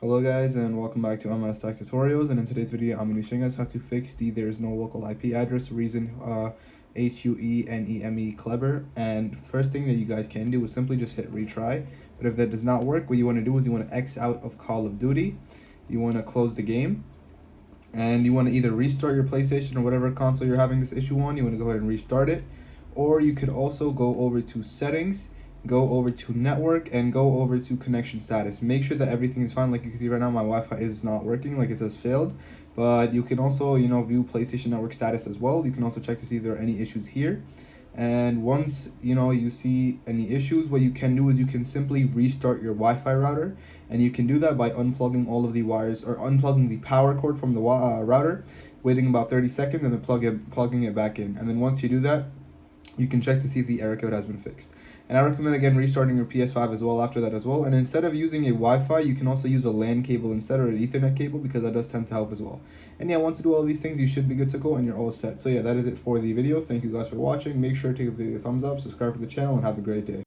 Hello guys, and welcome back to MS Tech Tutorials, and in today's video I'm going to be showing us how to fix the there's no local IP address reason Huaneme-Kleber. And first thing that you guys can do is simply just hit retry. But if that does not work, what you want to do is you want to X out of Call of Duty, you want to close the game, and you want to either restart your PlayStation or whatever console you're having this issue on. You want to go ahead and restart it, or you could also go over to settings, go over to network, and go over to connection status. Make sure that everything is fine. Like you can see right now, my Wi-Fi is not working, like it says failed. But you can also, view PlayStation network status as well. You can also check to see if there are any issues here. And once you see any issues, what you can do is you can simply restart your Wi-Fi router, and you can do that by unplugging all of the wires, or unplugging the power cord from the router, waiting about 30 seconds, and then plugging it back in. And then once you do that, you can check to see if the error code has been fixed. And I recommend again restarting your PS5 as well after that as well. And instead of using a Wi-Fi, you can also use a LAN cable instead, or an Ethernet cable, because that does tend to help as well. And yeah, once you do all these things, you should be good to go and you're all set. So yeah, that is it for the video. Thank you guys for watching. Make sure to give the video a thumbs up, subscribe to the channel, and have a great day.